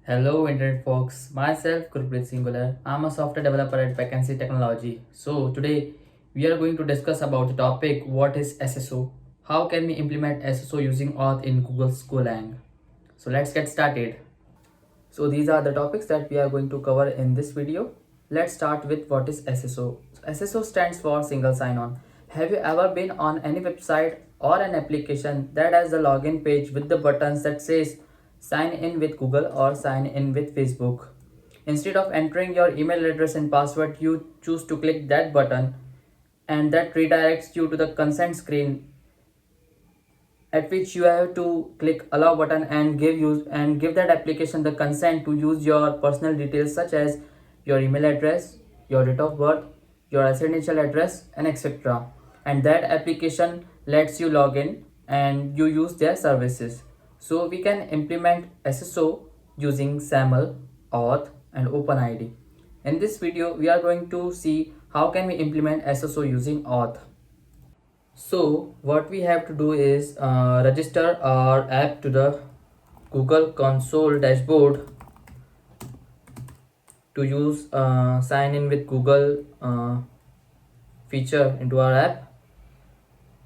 Hello, Internet folks. Myself, Gurpreet Singular. I'm a software developer at Vacancy Technology. So today we are going to discuss about the topic: what is SSO? How can we implement SSO using Auth in Google's Golang? So let's get started. So these are the topics that we are going to cover in this video. Let's start with what is SSO. SSO stands for single sign-on. Have you ever been on any website or an application that has the login page with the buttons that says sign in with Google or sign in with Facebook? Instead of entering your email address and password, you choose to click that button and that redirects you to the consent screen at which you have to click allow button and give that application the consent to use your personal details such as your email address, your date of birth, your residential address, and etc. And that application lets you log in and you use their services. So we can implement SSO using SAML, Auth, and OpenID. In this video we are going to see how can we implement SSO using Auth. So what we have to do is register our app to the Google Console dashboard to use sign in with Google feature into our app.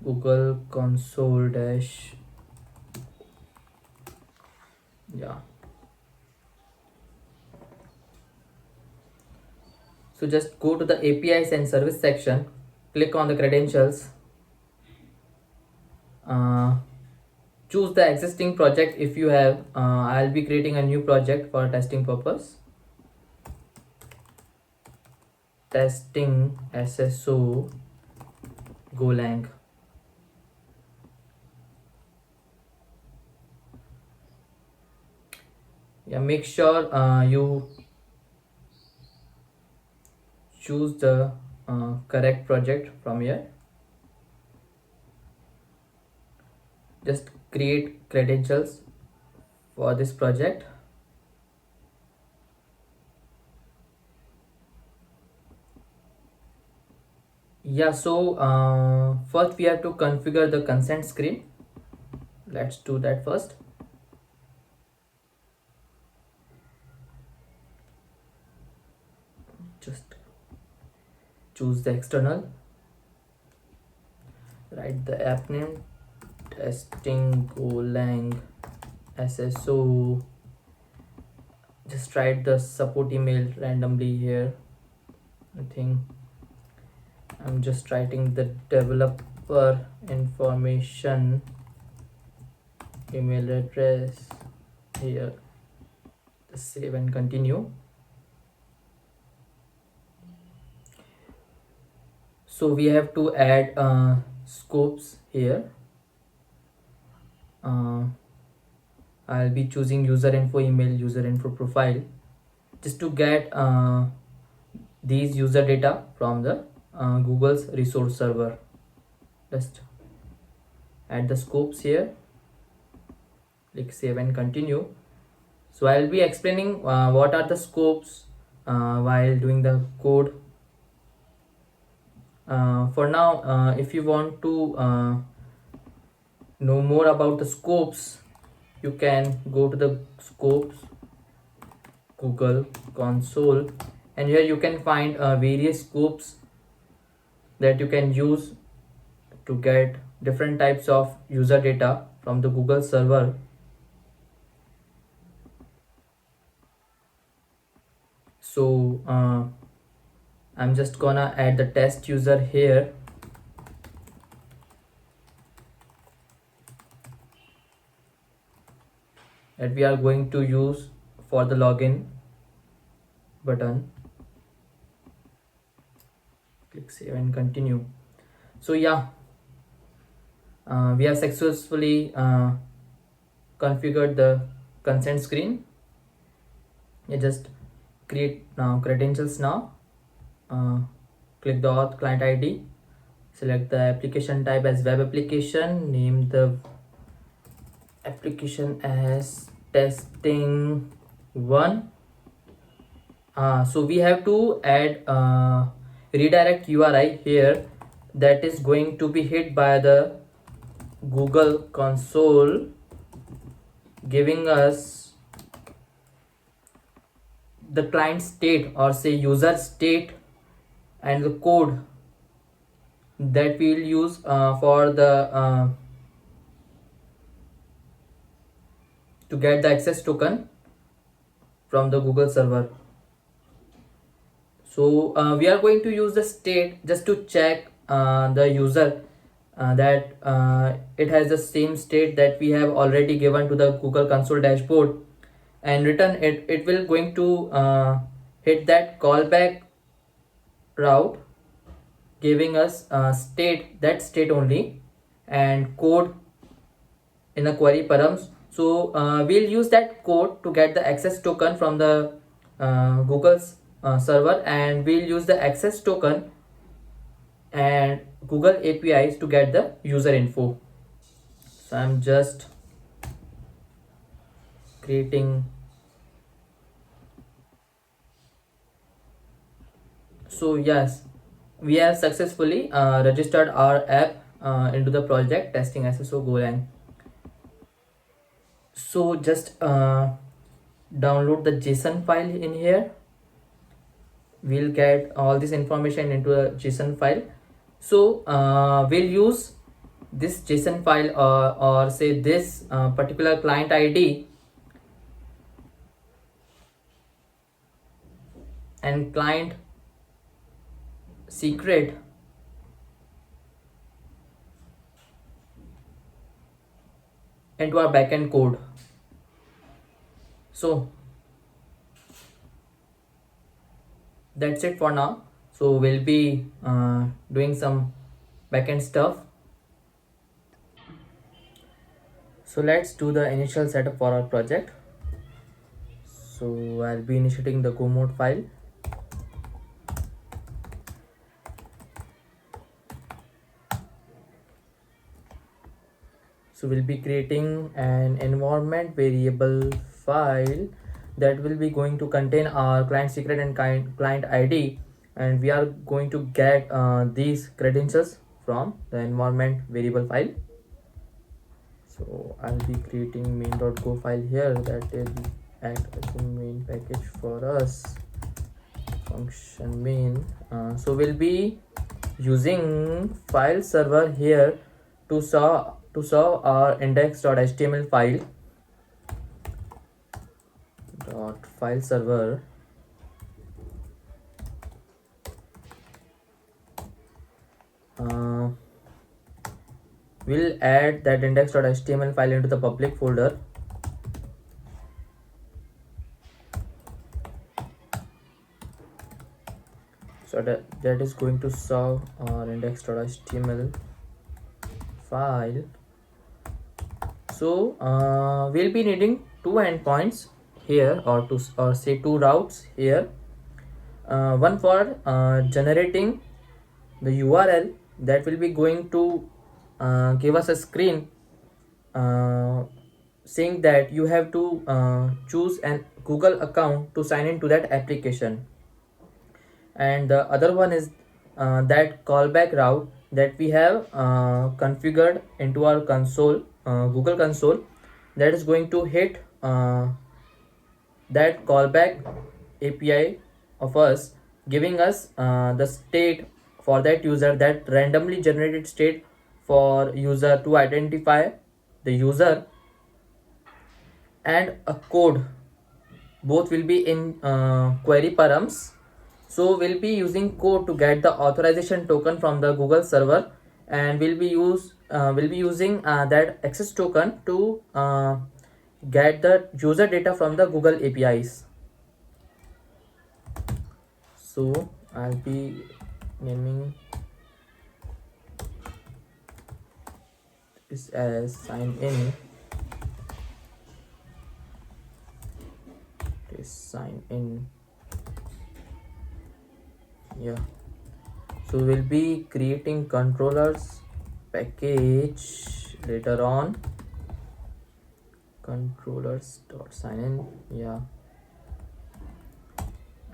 Google Console dash, yeah. So just go to the APIs and service section, click on the credentials, uh, choose the existing project if you have. I'll be creating a new project for testing purpose. Testing SSO Golang. Yeah, make sure you choose the correct project from here. Just create credentials for this project. Yeah, so first we have to configure the consent screen. Let's do that first. Just choose the external, write the app name, testing Golang SSO. Just write the support email randomly here. I think I'm just writing the developer information email address here. Just save and continue. So we have to add scopes here. I'll be choosing user info email, user info profile, just to get these user data from the Google's resource server. Just add the scopes here, click save and continue. So I'll be explaining what are the scopes while doing the code. For now, if you want to know more about the scopes, you can go to the scopes Google Console, and here you can find various scopes that you can use to get different types of user data from the Google server. So I'm just gonna add the test user here. That we are going to use for the login button. Click save and continue. So yeah, we have successfully configured the consent screen. You just create credentials now. Click the auth client ID, select the application type as web application, name the application as testing 1. So we have to add redirect URI here that is going to be hit by the Google Console, giving us the client state or say user state and the code that we will use for the to get the access token from the Google server. So we are going to use the state just to check the user that it has the same state that we have already given to the Google console dashboard, and return it will going to hit that callback route, giving us state only and code in a query params. So we'll use that code to get the access token from the Google's server, and we'll use the access token and Google APIs to get the user info. So I'm just creating. So yes, we have successfully registered our app into the project testing SSO Golang. So just download the JSON file in here. We'll get all this information into a JSON file. So we'll use this JSON file or say this particular client ID and client secret into our backend code. So that's it for now. So we'll be doing some backend stuff. So let's do the initial setup for our project. So I'll be initiating the go mode file. So we'll be creating an environment variable file that will be going to contain our client secret and client ID, and we are going to get these credentials from the environment variable file. So I'll be creating main.go file here that will act as a main package for us. Function main. So we'll be using file server here to serve our index.html file dot file server we'll add that index.html file into the public folder. So that is going to serve our index.html file. So we'll be needing two endpoints here, or say two routes here. One for generating the URL that will be going to give us a screen saying that you have to choose an Google account to sign into that application, and the other one is that callback route that we have configured into our console, Google console, that is going to hit that callback API of us, giving us the state for that user, that randomly generated state for user to identify the user, and a code. Both will be in query params. So we'll be using code to get the authorization token from the Google server, and we'll be using that access token to get the user data from the Google APIs. So I'll be naming this as sign in. Sign in. Yeah. So we'll be creating controllers package later on. Controllers.sign in. Yeah.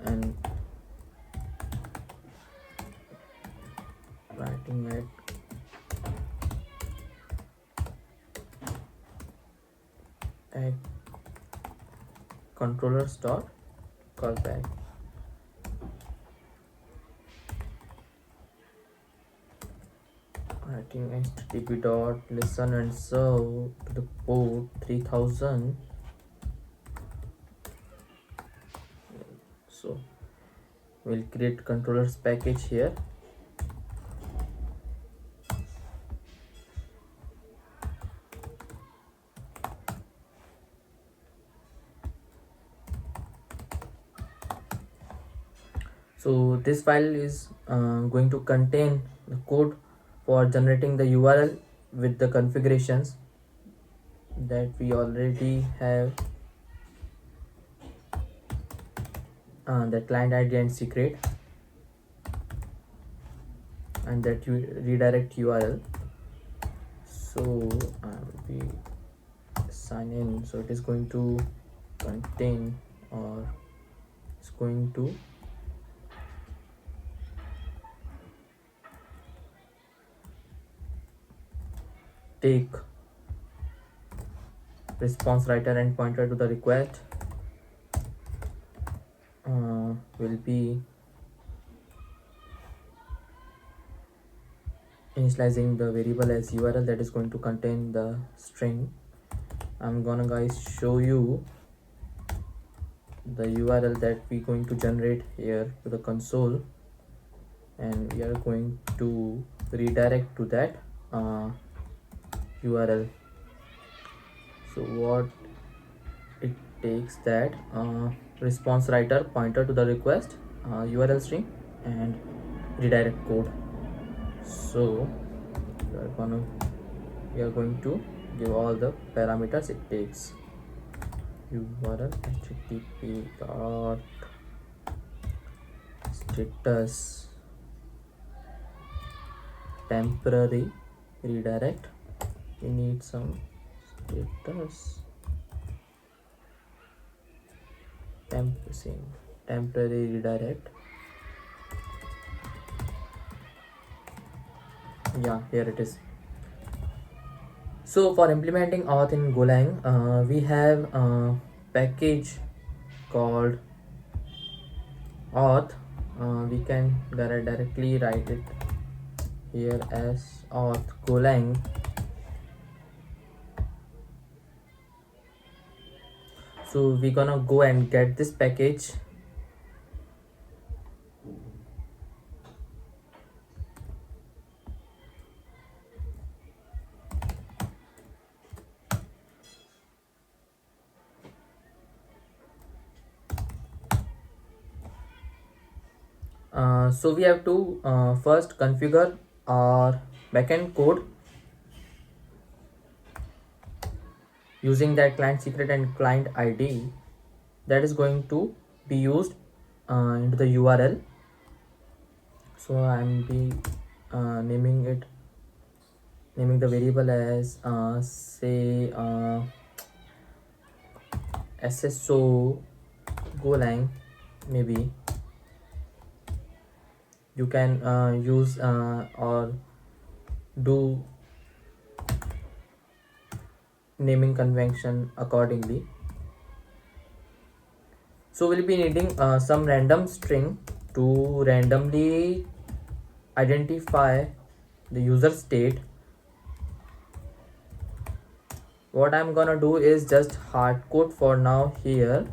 And writing it at controllers dot callback. Writing http dot listen and serve to the port 3000. So we'll create controllers package here. So this file is going to contain the code for generating the URL with the configurations that we already have, the client ID and secret, and that you redirect URL. So we sign in, so it is going to contain, or it's going to take response writer and pointer to the request. Will be initializing the variable as URL that is going to contain the string. I'm gonna guys show you the URL that we're going to generate here to the console, and we are going to redirect to that URL. So what it takes, that response writer, pointer to the request, URL string, and redirect code. So we are going to give all the parameters it takes. URL http dot status temporary redirect. We need some status temporary redirect. Yeah, here it is. So for implementing auth in Golang, we have a package called auth. We can directly write it here as auth Golang. So we're gonna go and get this package. So we have to first configure our backend code using that client secret and client ID that is going to be used into the URL. So I'm naming the variable as say SSO Golang. Maybe you can use or do naming convention accordingly. So we'll be needing some random string to randomly identify the user state. What I'm gonna do is just hard code for now here.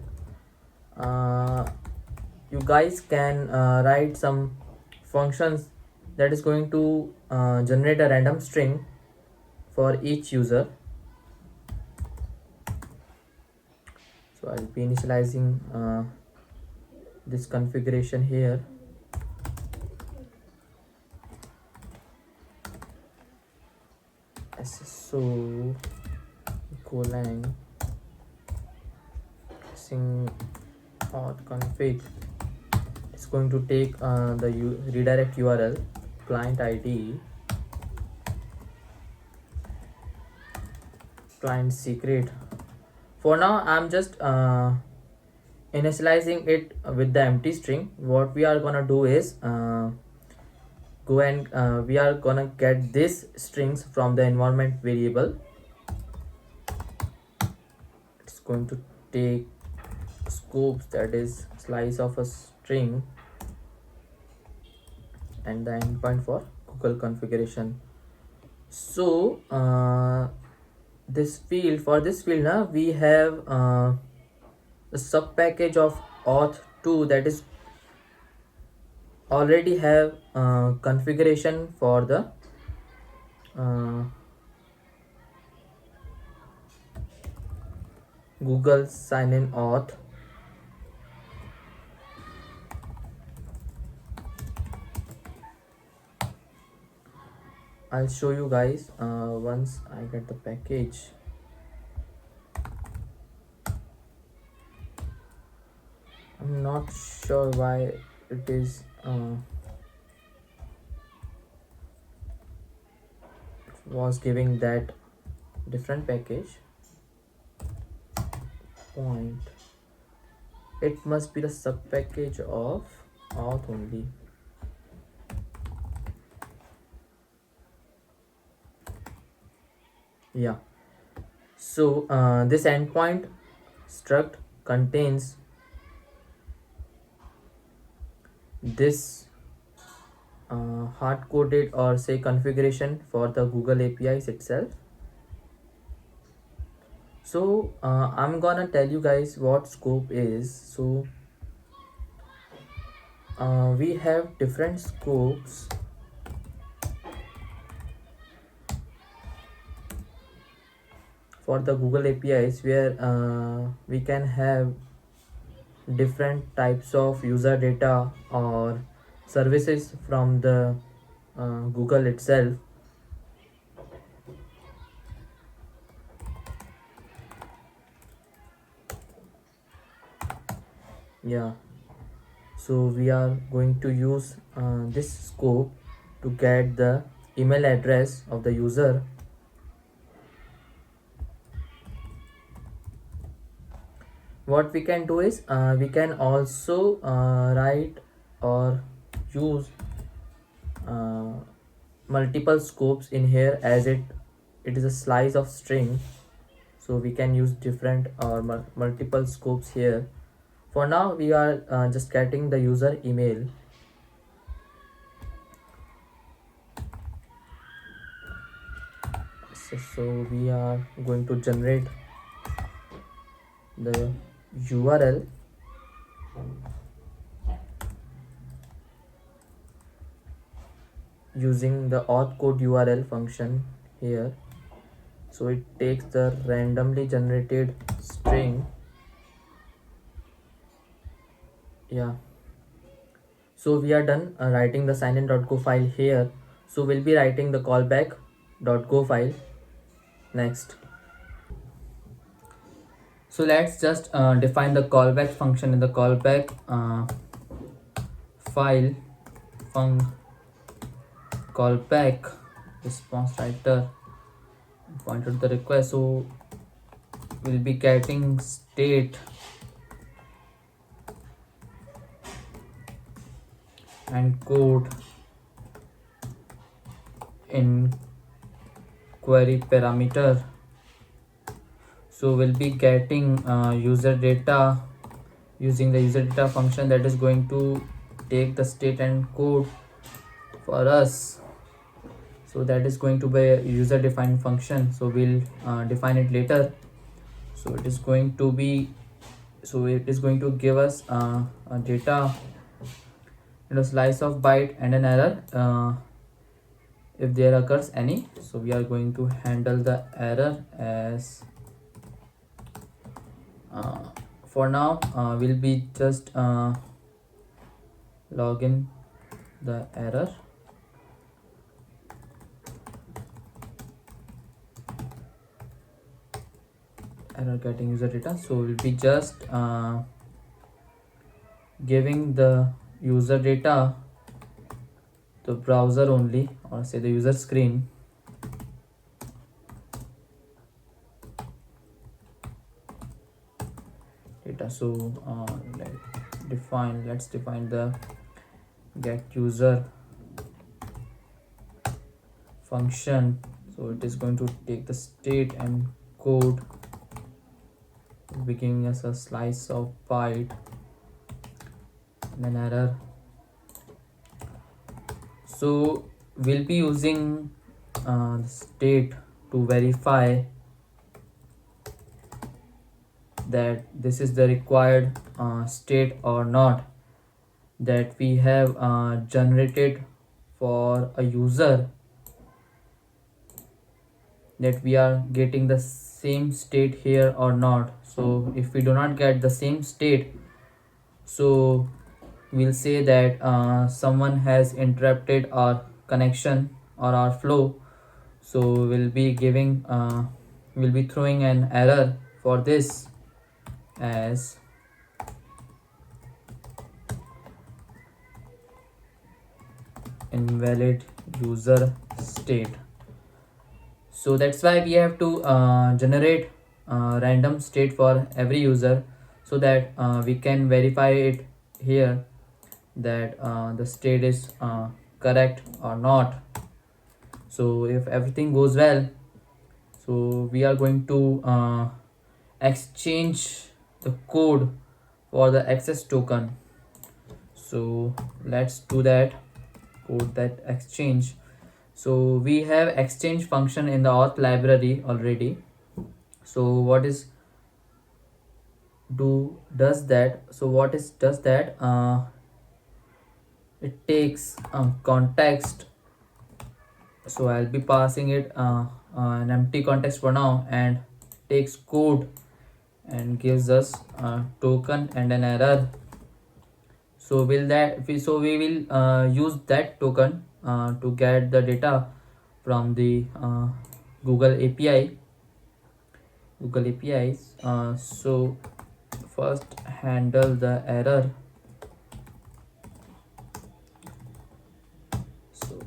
You guys can write some functions that is going to generate a random string for each user. So I'll be initializing this configuration here. SSO Golang sing auth config. It's going to take the redirect URL, client ID, client secret. For now I'm just initializing it with the empty string. What we are gonna do is go and we are gonna get these strings from the environment variable. It's going to take scopes, that is slice of a string, and the endpoint for Google configuration. So this field now we have the sub package of auth2 that is already have configuration for the uh, Google sign in auth. I'll show you guys once I get the package. I'm not sure why it is was giving that different package point. It must be the sub package of auth only. Yeah. So this endpoint struct contains this hard-coded or say configuration for the Google APIs itself. So I'm gonna tell you guys what scope is. So we have different scopes for the Google APIs where we can have different types of user data or services from the Google itself. Yeah, so we are going to use this scope to get the email address of the user. What we can do is we can also write or use uh, multiple scopes in here, as it is a slice of string, so we can use different or multiple scopes here. For now we are just getting the user email. So we are going to generate the URL using the auth code URL function here. So it takes the randomly generated string. Yeah, so we are done writing the signin.go file here. So we'll be writing the callback.go file next. So let's just define the callback function in the callback file func callback response writer pointer to the request. So we'll be getting state and code in query parameter. So we'll be getting user data using the user data function that is going to take the state and code for us. So that is going to be a user defined function, so we'll define it later. So it is going to be, so it is going to give us a data and a slice of byte and an error if there occurs any. So we are going to handle the error as for now we'll be just log in the error. Error getting user data. So we'll be just giving the user data the browser only, or say the user screen. Data. So let's define the get user function. So it is going to take the state and code be giving us a slice of byte and an error. So we'll be using the state to verify that this is the required state or not that we have generated for a user, that we are getting the same state here or not. So if we do not get the same state, so we'll say that someone has interrupted our connection or our flow. So we'll be throwing an error for this as invalid user state. So that's why we have to generate random state for every user, so that we can verify it here that the state is correct or not. So if everything goes well, so we are going to exchange the code for the access token. So let's do that, code that exchange. So we have exchange function in the auth library already. So what is does that? So what is does that? It takes context. So I'll be passing it an empty context for now, and takes code and gives us a token and an error. So we will use that token to get the data from the Google API, Google APIs. So first handle the error. So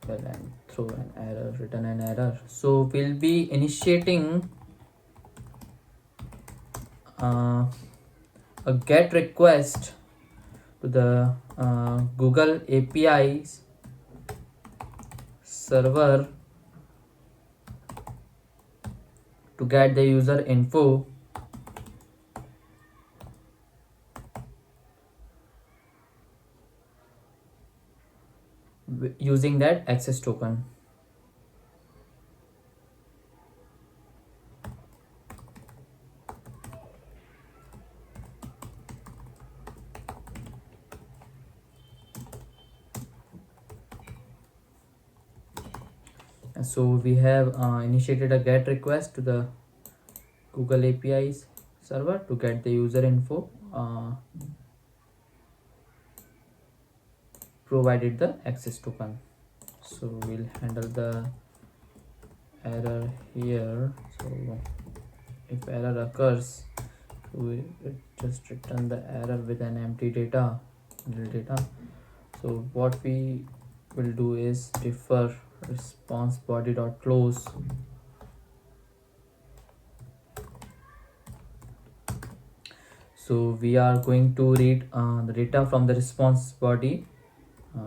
well, and throw an error, return an error. So we'll be initiating a GET request to the Google APIs server to get the user info. Using that access token. So we have initiated a GET request to the Google APIs server to get the user info, provided the access token. So we'll handle the error here. So if error occurs, we just return the error with an empty data, nil data. So what we will do is defer response body dot close. So we are going to read the data from the response body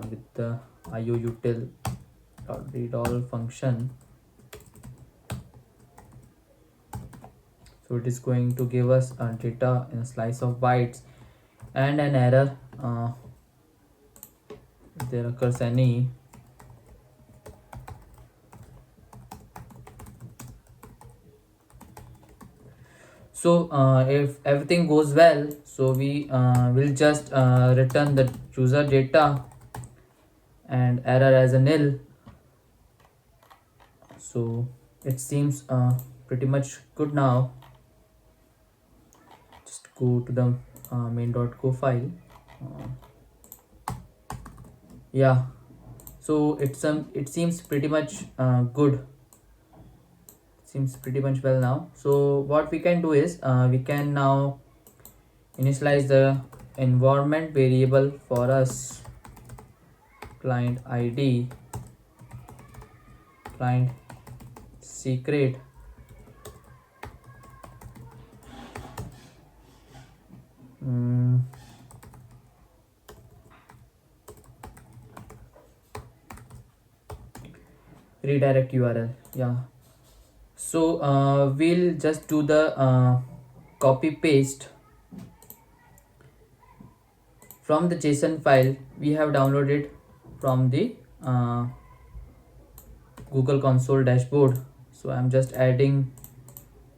with the ioutil read all function. So it is going to give us data in a slice of bytes and an error if there occurs any. So if everything goes well, so we will just return the user data and error as a nil. So it seems pretty much good now. Just go to the main.go file. Yeah, so it seems pretty much good. Seems pretty much well now. So what we can do is we can now initialize the environment variable for us, client ID, client secret, redirect URL. Yeah, so we'll just do the copy paste from the JSON file we have downloaded from the Google Console dashboard. So I'm just adding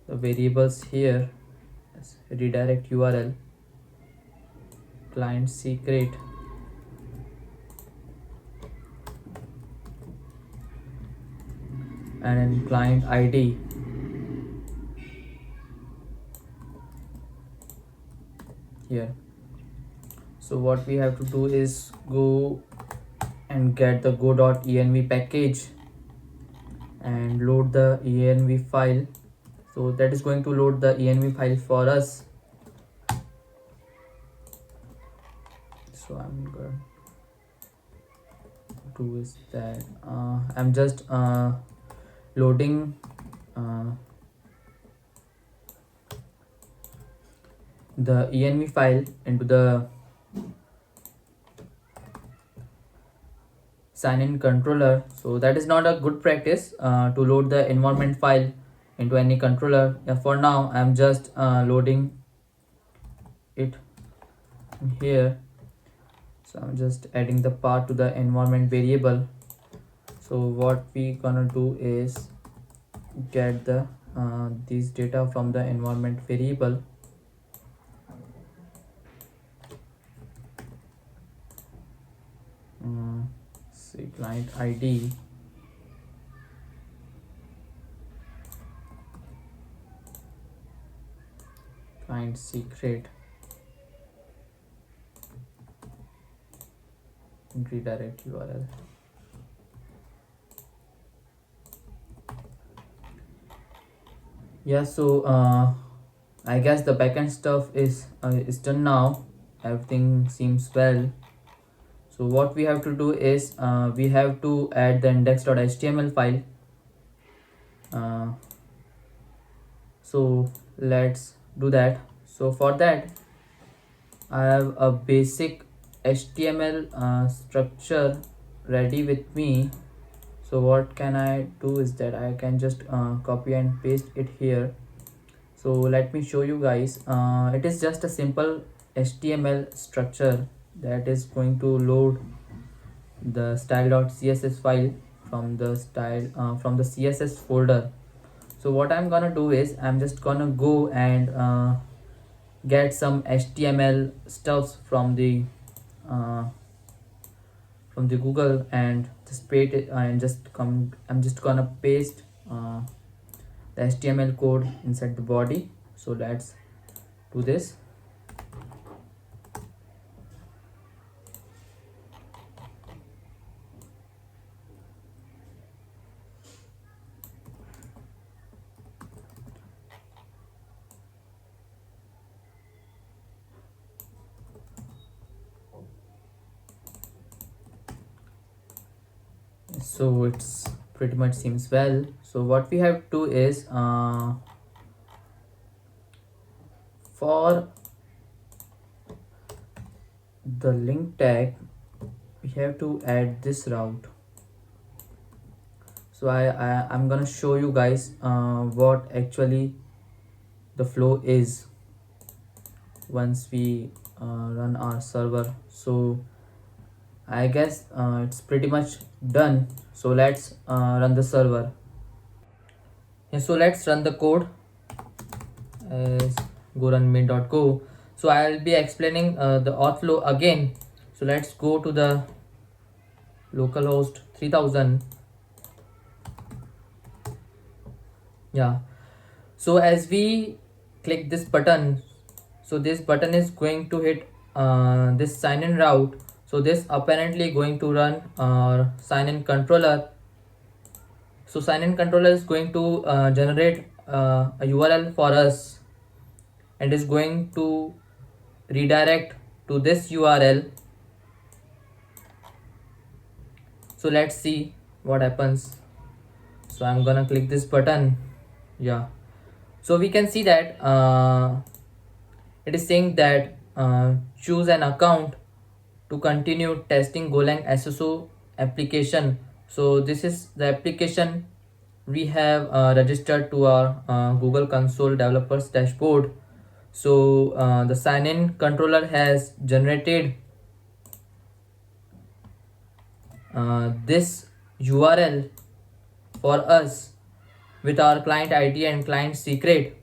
the variables here as redirect URL, client secret, and then client ID. Here, so what we have to do is go and get the go.env package and load the env file. So that is going to load the env file for us. So I'm going to do is that I'm just loading the env file into the sign-in controller. So that is not a good practice to load the environment file into any controller. For now I'm just loading it here. So I'm just adding the path to the environment variable. So what we gonna do is get the this data from the environment variable. Say client ID, client secret, and redirect URL. Yeah, so I guess the backend stuff is done now. Everything seems well. So what we have to do is we have to add the index.html file. So let's do that. So for that I have a basic HTML structure ready with me. So what can I do is that I can just copy and paste it here. So let me show you guys. It is just a simple HTML structure that is going to load the style.css file from the from the CSS folder. So what I'm gonna do is I'm just gonna go and get some HTML stuffs from the Google and just paste it and I'm just gonna paste the HTML code inside the body. So let's do this. So it's pretty much seems well. So what we have to do is for the link tag we have to add this route. So I'm gonna show you guys what actually the flow is once we run our server. So I guess it's pretty much done. So let's run the server. Yeah, so let's run the code as go run main.go. So I'll be explaining the auth flow again. So let's go to the localhost 3000. Yeah, so as we click this button, so this button is going to hit this sign in route. So this apparently going to run our sign in controller. So sign in controller is going to generate a URL for us and is going to redirect to this URL. So let's see what happens. So I'm gonna click this button. Yeah, so we can see that it is saying that choose an account to continue testing Golang SSO application. So this is the application we have registered to our Google Console developers dashboard. So the sign-in controller has generated this URL for us with our client ID and client secret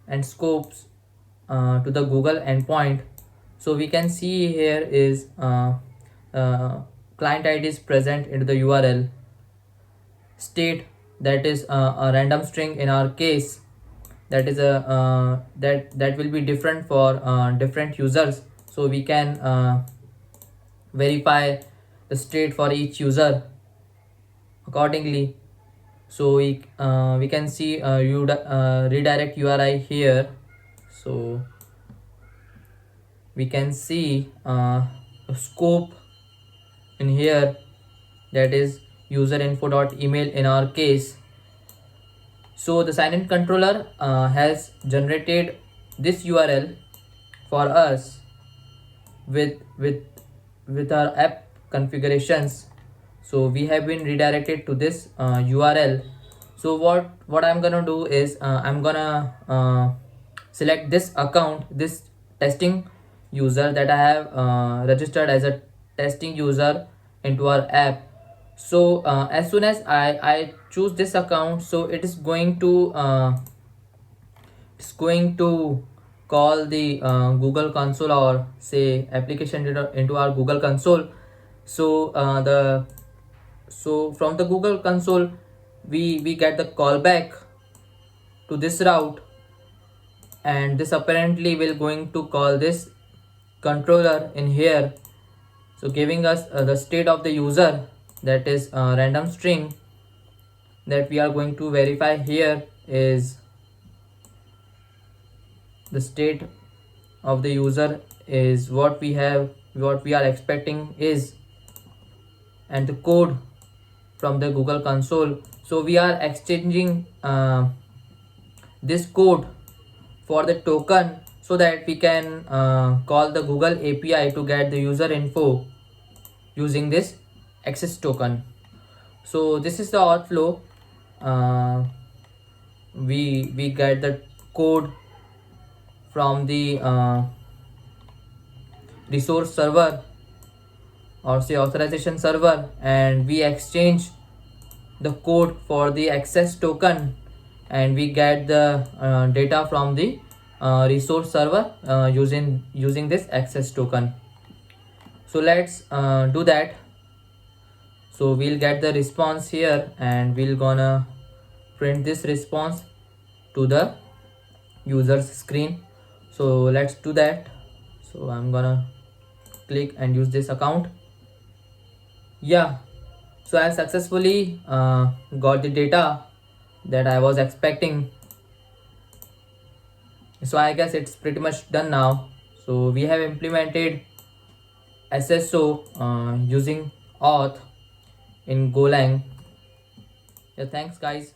and scopes to the Google endpoint. So we can see here is client ID is present into the URL, state that is a random string in our case, that is a that will be different for different users. So we can verify the state for each user accordingly. So we can see redirect URI here. So we can see a scope in here, that is userinfo.email in our case. So the sign-in controller has generated this URL for us with our app configurations. So we have been redirected to this URL. So what I'm gonna do is I'm gonna select this account, this testing user that I have registered as a testing user into our app. So as soon as I choose this account, so it's going to call the Google console, or say application into our Google console. So so from the Google console we get the callback to this route, and this apparently will going to call this controller in here, so giving us the state of the user, that is random string that we are going to verify here is the state of the user is what we are expecting is, and the code from the Google console. So we are exchanging this code for the token, so that we can call the Google API to get the user info using this access token. So this is the auth flow. We get the code from the resource server, or say authorization server, and we exchange the code for the access token, and we get the data from the resource server using this access token. So let's do that. So we'll get the response here, and we'll gonna print this response to the user's screen. So let's do that. So I'm gonna click and use this account. Yeah, so I successfully got the data that I was expecting. So I guess it's pretty much done now. So we have implemented SSO using auth in Golang. Yeah, thanks guys.